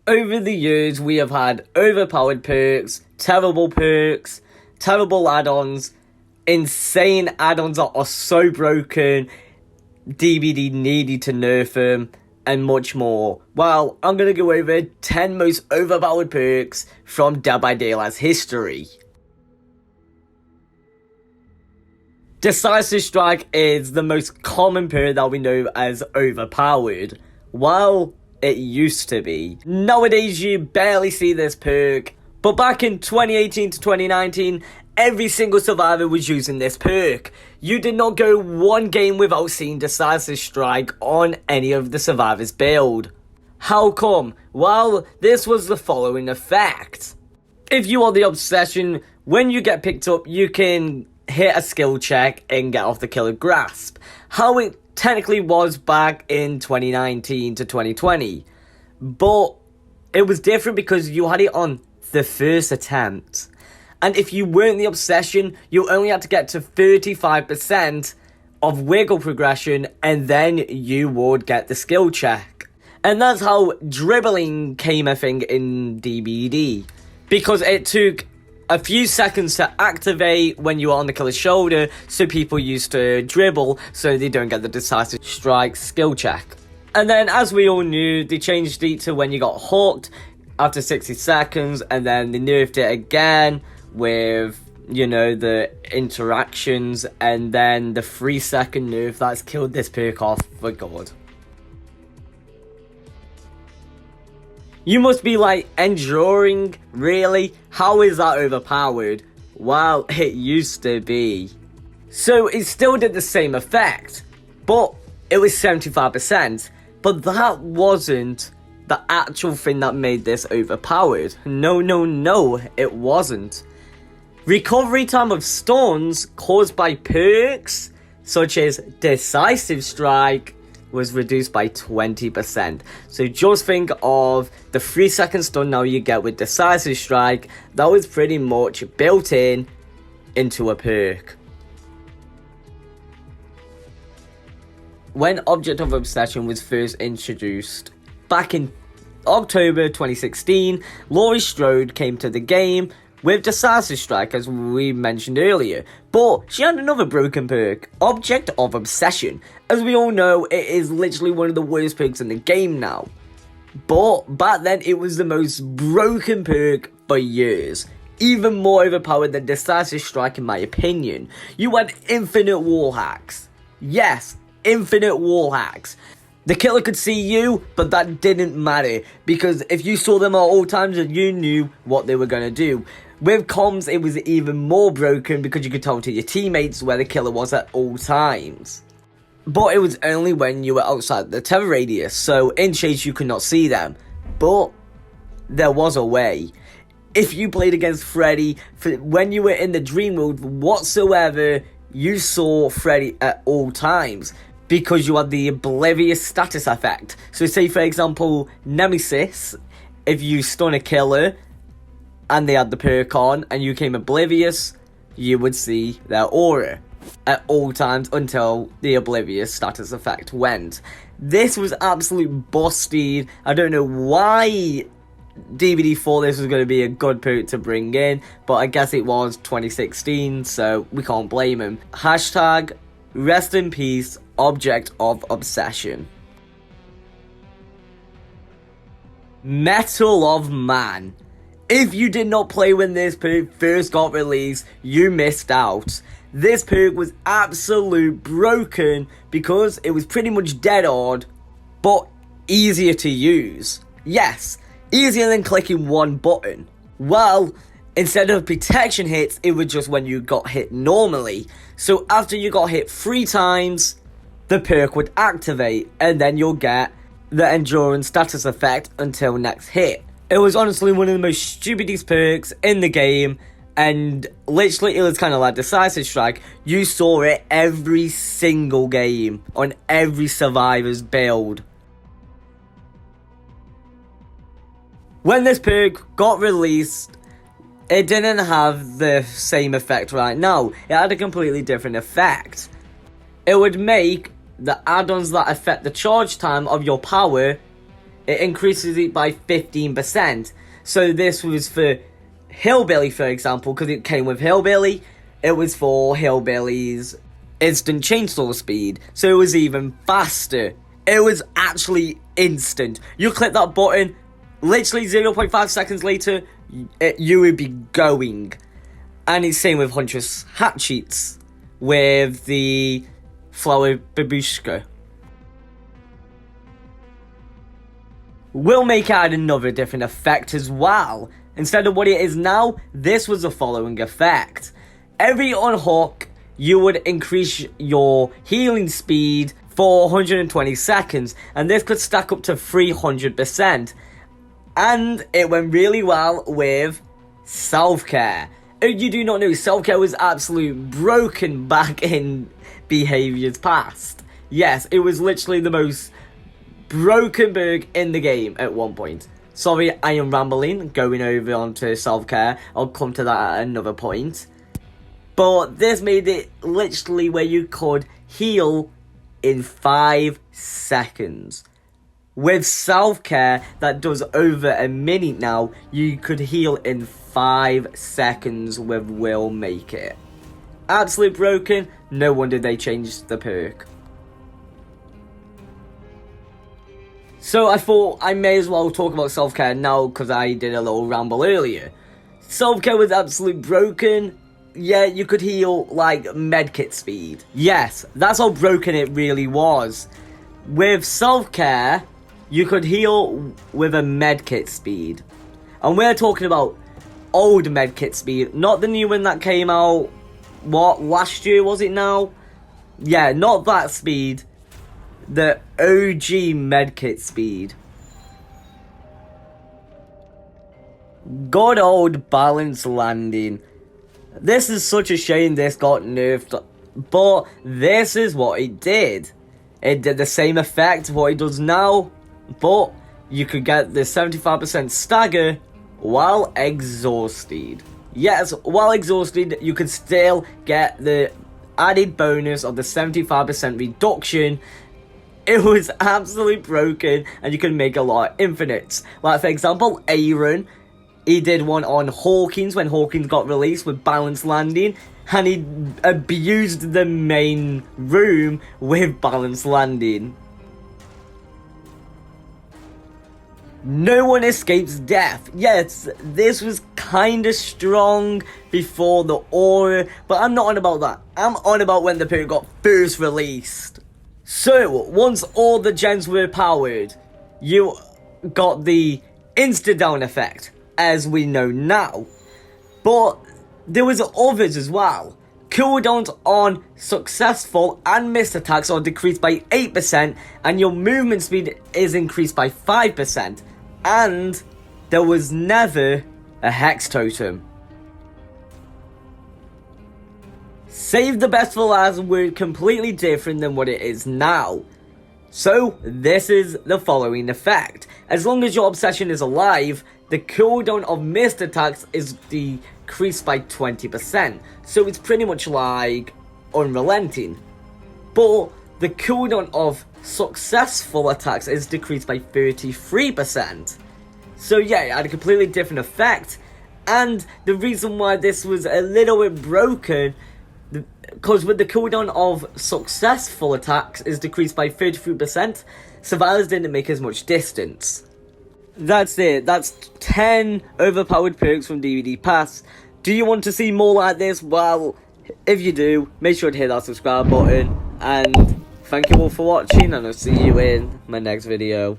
Over the years, we have had overpowered perks, terrible add-ons, insane add-ons that are so broken, DBD needed to nerf them, and much more. Well, I'm going to go over 10 most overpowered perks from Dead by Daylight's history. Decisive Strike is the most common perk that we know as overpowered. Well, it used to be. Nowadays, you barely see this perk, but back in 2018 to 2019, every single survivor was using this perk. You did not go one game without seeing Decisive Strike on any of the survivors' build. How come? Well, this was the following effect. If you are the Obsession, when you get picked up, you can hit a skill check and get off the Killer Grasp. How it technically was back in 2019 to 2020. But it was different because you had it on the first attempt. And if you weren't the Obsession, you only had to get to 35% of wiggle progression and then you would get the skill check. And that's how dribbling came a thing in DBD. Because it took a few seconds to activate when you were on the killer's shoulder, so people used to dribble so they don't get the Decisive Strike skill check. And then, as we all knew, they changed it to when you got hooked after 60 seconds, and then they nerfed it again with, you know, the interactions, and then the 3-second nerf that's killed this perk off for good. You must be like, enduring? Really? How is that overpowered? Well, it used to be. So it still did the same effect, but it was 75%. But that wasn't the actual thing that made this overpowered. No, it wasn't. Recovery time of stuns caused by perks, such as Decisive Strike, was reduced by 20%. So just think of the 3-second stun now you get with Decisive Strike. That was pretty much built into a perk. When Object of Obsession was first introduced back in October 2016, Laurie Strode came to the game with Decisive Strike, as we mentioned earlier, but she had another broken perk, Object of Obsession. As we all know, it is literally one of the worst perks in the game now. But back then, it was the most broken perk for years. Even more overpowered than Decisive Strike in my opinion. You had infinite wall hacks. Yes, infinite wall hacks. The killer could see you, but that didn't matter, because if you saw them at all times, you knew what they were going to do. With comms, it was even more broken because you could tell to your teammates where the killer was at all times. But it was only when you were outside the terror radius, so in chase you could not see them. But there was a way. If you played against Freddy, when you were in the dream world whatsoever, you saw Freddy at all times, because you had the oblivious status effect. So say for example, Nemesis, if you stun a killer and they had the perk on and you came oblivious, you would see their aura at all times until the oblivious status effect went. This was absolute busted. I don't know why DBD thought this was going to be a good perk to bring in, but I guess it was 2016, so we can't blame him. Hashtag rest in peace, Object of Obsession. Mettle of Man. If you did not play when this perk first got released, you missed out. This perk was absolute broken because it was pretty much dead odd, but easier to use. Yes, easier than clicking one button. Well, instead of protection hits, it was just when you got hit normally. So after you got hit 3 times, the perk would activate, and then you'll get the endurance status effect until next hit. It was honestly one of the most stupidest perks in the game, and literally it was kind of like Decisive Strike. You saw it every single game on every survivor's build. When this perk got released, it didn't have the same effect right now. It had a completely different effect. It would make the add-ons that affect the charge time of your power it increases it by 15%. So this was for Hillbilly, for example, because it came with Hillbilly. It was for Hillbilly's instant chainsaw speed, so it was even faster. It was actually instant. You click that button, literally 0.5 seconds later, you would be going. And it's same with Huntress Hatchets with the Flower Babushka. We'll make add another different effect as well. Instead of what it is now, this was the following effect. Every unhook, you would increase your healing speed for 120 seconds, and this could stack up to 300%. And it went really well with self-care. If you do not know, self-care was absolutely broken back in Behavior's past. Yes, it was literally the most broken bug in the game at one point. Sorry, I am rambling, going over onto self-care. I'll come to that at another point. But this made it literally where you could heal in 5 seconds. With self-care, that does over a minute now, you could heal in 5 seconds with Will Make It. Absolutely broken, no wonder they changed the perk. So I thought I may as well talk about self-care now because I did a little ramble earlier. Self-care was absolutely broken. Yeah, you could heal like medkit speed. Yes, that's how broken it really was. With self-care, you could heal with a medkit speed. And we're talking about old medkit speed, not the new one that came out, what, last year was it now? Yeah, not that speed. The OG medkit speed. Good old balance landing. This is such a shame this got nerfed, but this is what it did. It did the same effect what it does now, but you could get the 75% stagger while exhausted. Yes, while exhausted, you could still get the added bonus of the 75% reduction. It was absolutely broken, and you could make a lot of infinites. Like, for example, Aaron, he did one on Hawkins when Hawkins got released with balance landing, and he abused the main room with balance landing. No one escapes death. Yes, this was kinda strong before the aura, but I'm not on about that. I'm on about when the perk got first released. So, once all the gens were powered, you got the insta-down effect, as we know now. But there was others as well. Cooldowns on successful and missed attacks are decreased by 8%, and your movement speed is increased by 5%. And there was never a hex totem. Save the best for last were completely different than what it is now. So, this is the following effect. As long as your obsession is alive, the cooldown of missed attacks is decreased by 20%. So it's pretty much like unrelenting. But the cooldown of successful attacks is decreased by 33%. So yeah, it had a completely different effect. And the reason why this was a little bit broken, because with the cooldown of successful attacks is decreased by 33%, survivors didn't make as much distance. That's it. That's 10 overpowered perks from DBD Pass. Do you want to see more like this? Well, if you do, make sure to hit that subscribe button. And thank you all for watching, and I'll see you in my next video.